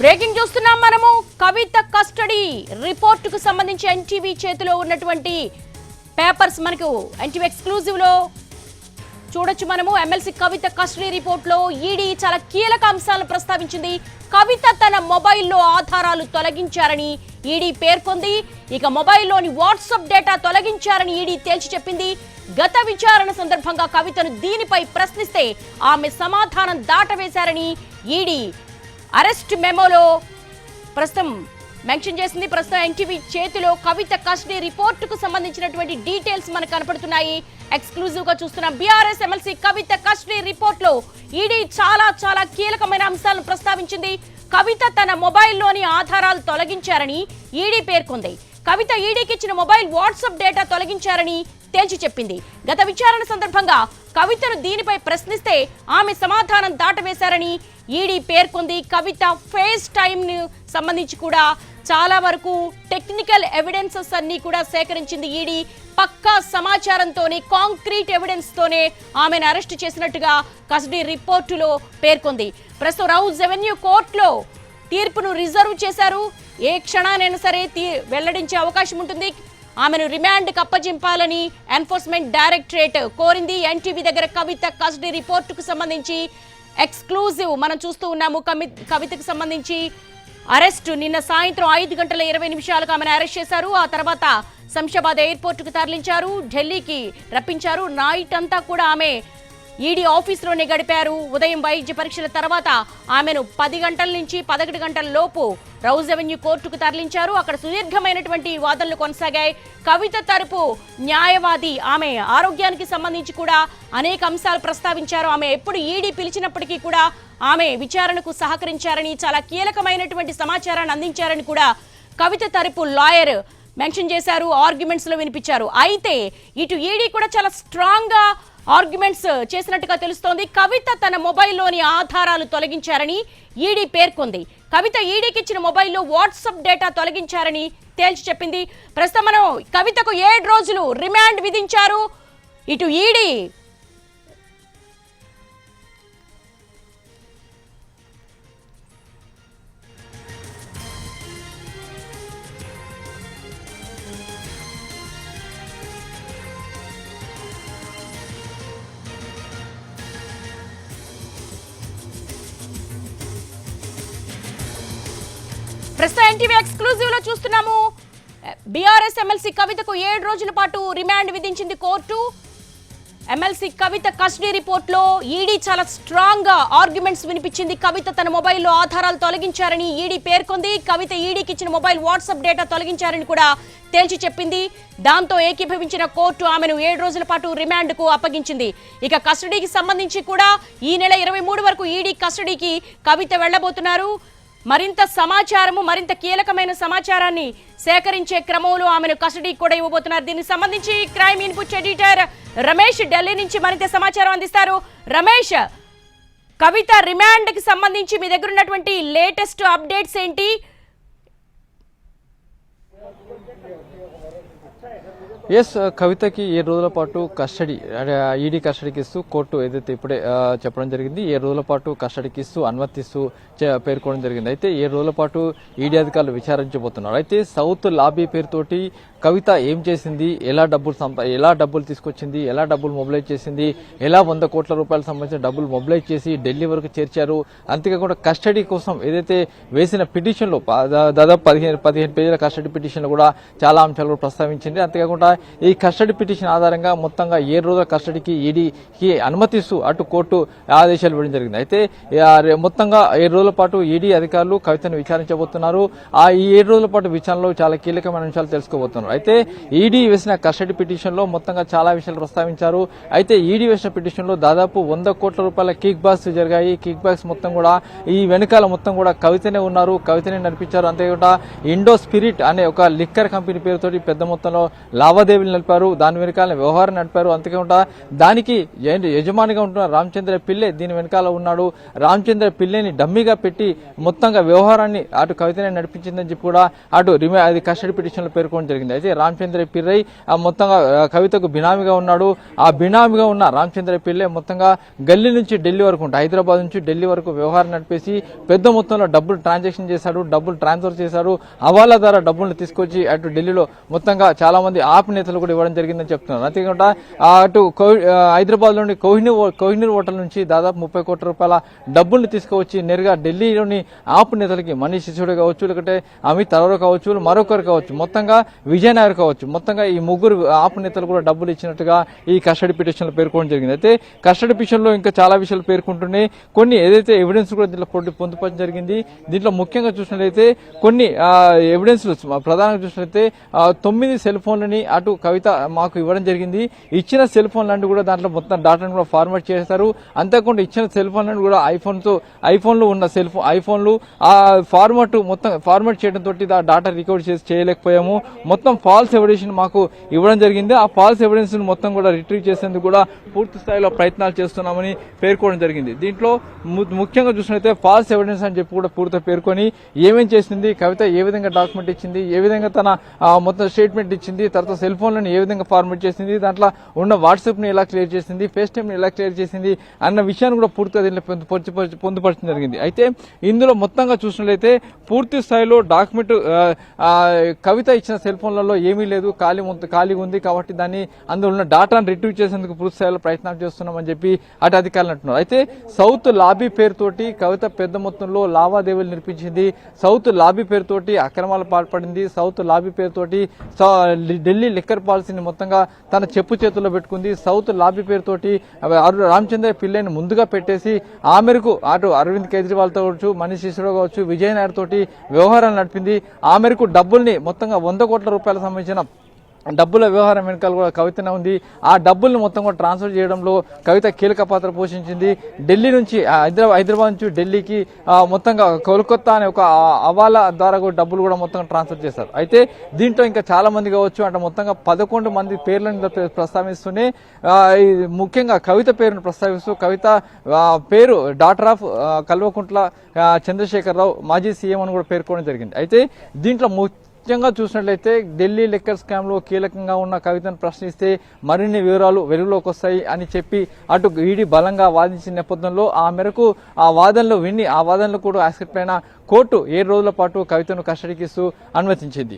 Breaking చూస్తున్నాం మనము. కవిత custody రిపోర్టుకు సంబంధించి ఎన్టీవీ చేతిలో ఉన్నటువంటి పేపర్స్ మనకు ఎన్టీవీ ఎక్స్క్లూజివ్ లో చూడొచ్చు మనము. ఎమ్మెల్సీ కవిత కస్టడీ రిపోర్ట్ లో ఈడీ చాలా కీలక అంశాలను ప్రస్తావించింది. కవిత తన మొబైల్లో ఆధారాలు తొలగించారని ఈడీ పేర్కొంది. ఇక మొబైల్లోని వాట్సాప్ డేటా తొలగించారని ఈడీ తేల్చి చెప్పింది. గత విచారణ సందర్భంగా కవితను దీనిపై ప్రశ్నిస్తే ఆమె సమాధానం దాటవేశారని ఈడీ అరెస్ట్ మెమోలో ప్రస్తుతం మెన్షన్ చేసింది. ప్రస్తుతం ఎన్టీవీ చేతిలో కవిత కస్టడీ రిపోర్టుకు సంబంధించినటువంటి డీటెయిల్స్ మనకు కనపడుతున్నాయి. ఎక్స్క్లూజివ్ గా చూస్తున్న బీఆర్ఎస్ ఎమ్మెల్సీ కవిత కస్టడీ రిపోర్ట్ లో ఈడీ చాలా కీలకమైన అంశాలను ప్రస్తావించింది. కవిత తన మొబైల్లోని ఆధారాలు తొలగించారని ఈడీ పేర్కొంది. కవిత ఈడీకి ఇచ్చిన మొబైల్ వాట్సాప్ డేటా తొలగించారని తేల్చి చెప్పింది. గత విచారణ సందర్భంగా కవితను దీనిపై ప్రశ్నిస్తే ఆమె సమాధానం దాటవేశారని ఈడీ పేర్కొంది. కవిత ఫేస్ టైమ్ ను సంబంధించి కూడా చాలా వరకు టెక్నికల్ ఎవిడెన్సెస్ అన్ని కూడా సేకరించింది ఈడీ. పక్కా సమాచారంతోనే, కాంక్రీట్ ఎవిడెన్స్ తోనే ఆమెను అరెస్ట్ చేసినట్టుగా కస్టడీ రిపోర్టులో పేర్కొంది. ప్రస్తుతం రౌజ్ రెవెన్యూ కోర్టులో తీర్పును రిజర్వ్ చేశారు. ఏ క్షణానైనా సరే వెల్లడించే అవకాశం ఉంటుంది. ఆమెను రిమాండ్కి అప్పగింపాలని ఎన్ఫోర్స్మెంట్ డైరెక్టరేట్ కోరింది. ఎన్టీవీ దగ్గర కవిత కస్టడీ రిపోర్టుకు సంబంధించి ఎక్స్క్లూజివ్ మనం చూస్తూ ఉన్నాము. కవితకు సంబంధించి అరెస్టు నిన్న సాయంత్రం 5:20 ఆమెను అరెస్ట్ చేశారు. ఆ తర్వాత శంషాబాద్ ఎయిర్పోర్టుకు తరలించారు, ఢిల్లీకి రప్పించారు. నైట్ అంతా కూడా ఆమె ఈడీ ఆఫీసులోనే గడిపారు. ఉదయం వైద్య పరీక్షల తర్వాత ఆమెను 10 గంటల నుంచి 11 గంటల లోపు రౌజ్ రెవెన్యూ కోర్టుకు తరలించారు. అక్కడ సుదీర్ఘమైనటువంటి వాదనలు కొనసాగాయి. కవిత తరపు న్యాయవాది ఆమె ఆరోగ్యానికి సంబంధించి కూడా అనేక అంశాలు ప్రస్తావించారు. ఆమె ఎప్పుడు ఈడీ పిలిచినప్పటికీ కూడా ఆమె విచారణకు సహకరించారని, చాలా కీలకమైనటువంటి సమాచారాన్ని అందించారని కూడా కవిత తరపు లాయర్ మెన్షన్ చేశారు, ఆర్గ్యుమెంట్స్ లో వినిపించారు. అయితే ఇటు ఈడీ కూడా చాలా స్ట్రాంగ్ గా ఆర్గ్యుమెంట్స్ చేసినట్టుగా తెలుస్తోంది. కవిత తన మొబైల్లోని ఆధారాలు తొలగించారని ఈడీ పేర్కొంది. కవిత ఈడీకి ఇచ్చిన మొబైల్లో వాట్సాప్ డేటా తొలగించారని తేల్చి చెప్పింది. ప్రస్తుతం మనం కవితకు 7 రోజులు రిమాండ్ విధించారు ఇటు ఈడీ. ప్రస్తుతం ఎన్టీవీ ఎక్స్క్లూజివ్ లో చూస్తున్నాము. బీఆర్ఎస్ ఎమ్మెల్సీ కవితకు 7 రోజుల పాటు రిమాండ్ విధించింది కోర్టు. ఎమ్మెల్సీ కవిత కస్టడీ రిపోర్ట్ లో ఈడీ చాలా స్ట్రాంగ్ గా ఆర్గ్యుమెంట్స్ వినిపించింది. కవిత తన మొబైల్లో ఆధారాలు తొలగించారని ఈడీ పేర్కొంది. కవిత ఈడీకి ఇచ్చిన మొబైల్ వాట్సాప్ డేటా తొలగించారని కూడా తేల్చి చెప్పింది. దాంతో ఏకీభవించిన కోర్టు ఆమెను 7 రోజుల పాటు రిమాండ్ కు అప్పగించింది. ఇక కస్టడీకి సంబంధించి కూడా ఈ నెల 23 వరకు ఈడీ కస్టడీకి కవిత వెళ్లబోతున్నారు. మరింత సమాచారము, మరింత కీలకమైన సమాచారాన్ని సేకరించే క్రమంలో ఆమెను కస్టడీకి కూడా ఇవ్వబోతున్నారు. దీనికి సంబంధించి crime input editor Ramesh Delhi నుంచి మరింత సమాచారం అందిస్తారు. రమేష్, కవిత రిమాండ్ కి సంబంధించి మీ దగ్గర ఉన్నటువంటి లేటెస్ట్ అప్డేట్స్ ఏంటి? ఎస్, కవితకి 7 రోజుల పాటు కస్టడీ, ఈడీ కస్టడీకి ఇస్తూ కోర్టు ఏదైతే ఇప్పుడే చెప్పడం జరిగింది. 7 రోజుల పాటు కస్టడీకి ఇస్తూ అనుమతిస్తూ పేర్కోవడం జరిగింది. అయితే 7 రోజుల పాటు ఈడీ అధికారులు విచారించబోతున్నారు. అయితే సౌత్ లాబీ పేరుతోటి కవిత ఏం చేసింది, ఎలా డబ్బులు తీసుకొచ్చింది, ఎలా డబ్బులు మొబిలైజ్ చేసింది, ఎలా 100 కోట్ల రూపాయలకు సంబంధించిన డబ్బులు మొబిలైజ్ చేసి ఢిల్లీ వరకు చేర్చారు. అంతేకాకుండా కస్టడీ కోసం ఏదైతే వేసిన పిటిషన్లో దాదాపు 15 పేజీల కస్టడీ పిటిషన్లో కూడా చాలా అంశాలు ప్రస్తావించింది. అంతేకాకుండా ఈ కస్టడీ పిటిషన్ ఆధారంగా మొత్తంగా 7 రోజుల కస్టడీకి ఈడీకి అనుమతిస్తూ అటు కోర్టు ఆదేశాలు ఇవ్వడం జరిగింది. అయితే మొత్తంగా 7 రోజుల పాటు ఈడీ అధికారులు కవితను విచారించబోతున్నారు. ఈ 7 రోజుల పాటు విచారణలో చాలా కీలకమైన అంశాలు తెలుసుకోబోతున్నారు. అంటున్నారు. అయితే ఈడీ వేసిన కస్టడీ పిటిషన్ లో మొత్తంగా చాలా విషయాలు ప్రస్తావించారు. అయితే ఈడీ వేసిన పిటిషన్ లో దాదాపు 100 కోట్ల రూపాయల కిక్ బాక్స్ జరిగాయి. కిక్ బాక్స్ మొత్తం కూడా ఈ వెనకాల మొత్తం కూడా కవితనే ఉన్నారు, కవితనే నడిపించారు. అంతేకాకుండా ఇండో స్పిరిట్ అనే ఒక లిక్కర్ కంపెనీ పేరుతోటి పెద్ద మొత్తంలో లావాదేవీలు నడిపారు, దాని వెనకాల వ్యవహారం నడిపారు. అంతేకాకుండా దానికి యజమానిగా ఉంటున్న రామచంద్ర పిల్లే దీని వెనకాల ఉన్నాడు. రామచంద్ర పిల్లేని డమ్మీగా పెట్టి మొత్తంగా వ్యవహారాన్ని అటు కవితనే నడిపించిందని చెప్పి కూడా అటు అది కస్టడీ పిటిషన్ లో పేర్కొనడం జరిగింది. అయితే రామచంద్ర పిల్లై మొత్తంగా కవితకు బినామీగా ఉన్నాడు. ఆ బినామీగా ఉన్న రామచంద్ర పిల్లే మొత్తంగా గల్లీ నుంచి ఢిల్లీ వరకు హైదరాబాద్ నుంచి ఢిల్లీ వరకు వ్యవహారం నడిపేసి పెద్ద మొత్తంలో డబ్బులు ట్రాన్సాక్షన్ చేశాడు, డబ్బులు ట్రాన్స్ఫర్ చేశారు. హవాలా ద్వారా డబ్బులను తీసుకొచ్చి అటు ఢిల్లీలో మొత్తంగా చాలా మంది ఆప్ నేతలు కూడా ఇవ్వడం జరిగిందని చెప్తున్నారు. అంతేకాకుండా అటు హైదరాబాద్ లోని కోహినూర్ హోటల్ నుంచి దాదాపు 30 కోట్ల రూపాయల డబ్బుల్ని తీసుకువచ్చి నేరుగా ఢిల్లీలోని ఆప్ నేతలకి మనీష్ సిసోడియా కావచ్చు, లేకపోతే అమిత్ అరోరా కావచ్చు, మరొకరు కావచ్చు, మొత్తంగా విజయ్ నాయర్ కావచ్చు, మొత్తంగా ఈ ముగ్గురు ఆప్ నేతలు కూడా డబ్బులు ఇచ్చినట్టుగా ఈ కస్టడీ పిటిషన్ లో పేర్కొనడం జరిగింది. అయితే కస్టడీ పిటిషన్ లో ఇంకా చాలా విషయాలు పేర్కొంటున్నాయి. కొన్ని ఏదైతే ఎవిడెన్స్ కూడా దీంట్లో పొందుపరచడం జరిగింది. దీంట్లో ముఖ్యంగా చూసినట్లయితే కొన్ని ఎవిడెన్స్ ప్రధానంగా చూసినట్లయితే 9 సెల్ ఫోన్లని అటు కవిత మాకు ఇవ్వడం జరిగింది. ఇచ్చిన సెల్ ఫోన్లన్నీ కూడా దాంట్లో మొత్తం డాటాను కూడా ఫార్మాట్ చేస్తారు. అంతేకాకుండా ఇచ్చిన సెల్ ఫోన్లను కూడా ఐఫోన్లో ఉన్న ఐఫోన్లు ఆ ఫార్మాట్ చేయడం తోటి డాటా రికవర్ చేయలేకపోయాము. మొత్తం ఫాల్స్ ఎవిడెన్స్ మాకు ఇవ్వడం జరిగింది. ఆ ఫాల్స్ ఎవిడెన్స్ మొత్తం కూడా రిట్రీవ్ చేసేందుకు కూడా పూర్తి స్థాయిలో ప్రయత్నాలు చేస్తున్నామని పేర్కొనడం జరిగింది. దీంట్లో ముఖ్యంగా చూసినట్లయితే ఫాల్స్ ఎవిడెన్స్ అని చెప్పి కూడా పూర్తిగా పేర్కొని ఏమేం చేసింది, కవిత ఏ విధంగా డాక్యుమెంట్ ఇచ్చింది, ఏ విధంగా తన మొత్తం స్టేట్మెంట్ ఇచ్చింది, తర్వాత సెల్ ఫోన్లను ఏ విధంగా ఫార్మాట్ చేసింది, దాంట్లో ఉన్న వాట్సాప్ ని ఎలా క్లియర్ చేసింది, ఫేస్ టైమ్ ని ఎలా క్లియర్ చేసింది అన్న విషయాన్ని కూడా పూర్తిగా దీంట్లో పొందుపరచడం జరిగింది. అయితే ఇందులో మొత్తంగా చూసినట్లయితే పూర్తి స్థాయిలో డాక్యుమెంట్ కవిత ఇచ్చిన సెల్ ఫోన్లలో ఏమీ లేదు, ఖాళీగా ఉంది. కాబట్టి దాన్ని అందులో ఉన్న డాటాను రిట్రీవ్ చేసేందుకు పూర్తి స్థాయిలో ప్రయత్నాలు చేస్తున్నామని చెప్పి అటు అధికారులు అంటున్నారు. అయితే సౌత్ లాబీ పేరుతోటి కవిత పెద్ద మొత్తంలో లావాదేవీలు నిర్పించింది. సౌత్ లాబీ పేరుతోటి అక్రమాలు పాల్పడింది. సౌత్ లాబీ పేరుతోటి ఢిల్లీ లిక్కర్ పాలసీని మొత్తంగా తన చెప్పు చేతుల్లో పెట్టుకుంది. సౌత్ లాబీ పేరుతోటి రామచంద్ర పిల్లని ముందుగా పెట్టేసి ఆ మేరకు అటు అరవింద్ కేజ్రీవాల్ తో కావచ్చు, మనీష్ సిసోడియా కావచ్చు, విజయ్ నాయర్ తోటి వ్యవహారాలు నడిపింది. ఆ మేరకు డబ్బుల్ని మొత్తంగా 100 కోట్ల రూపాయలకు సంబంధించిన డబ్బుల వ్యవహారం వెనకాల కూడా కవితనే ఉంది. ఆ డబ్బుల్ని మొత్తం కూడా ట్రాన్స్ఫర్ చేయడంలో కవిత కీలక పాత్ర పోషించింది. ఢిల్లీ నుంచి హైదరాబాద్ నుంచి ఢిల్లీకి మొత్తంగా కోల్కతా అనే ఒక హవాలా ద్వారా కూడా డబ్బులు కూడా మొత్తం ట్రాన్స్ఫర్ చేశారు. అయితే దీంట్లో ఇంకా చాలా మంది కావచ్చు, అంటే మొత్తంగా 11 మంది పేర్లను ప్రస్తావిస్తూనే ముఖ్యంగా కవిత పేరును ప్రస్తావిస్తూ కవిత పేరు డాటర్ ఆఫ్ కల్వకుంట్ల చంద్రశేఖరరావు మాజీ సీఎం అని కూడా పేర్కొనడం జరిగింది. అయితే దీంట్లో ముఖ్యంగా చూసినట్లయితే ఢిల్లీ లిక్కర్ స్కామ్ లో కీలకంగా ఉన్న కవితను ప్రశ్నిస్తే మరిన్ని వివరాలు వెలుగులోకి వస్తాయి అని చెప్పి అటు ఈడీ బలంగా వాదించిన నేపథ్యంలో ఆ మేరకు ఆ వాదనలు విని ఆ వాదనలు కూడా యాక్సెప్ట్ అయిన కోర్టు 7 రోజుల పాటు కవితను కస్టడీకి ఇస్తూ అనుమతించింది.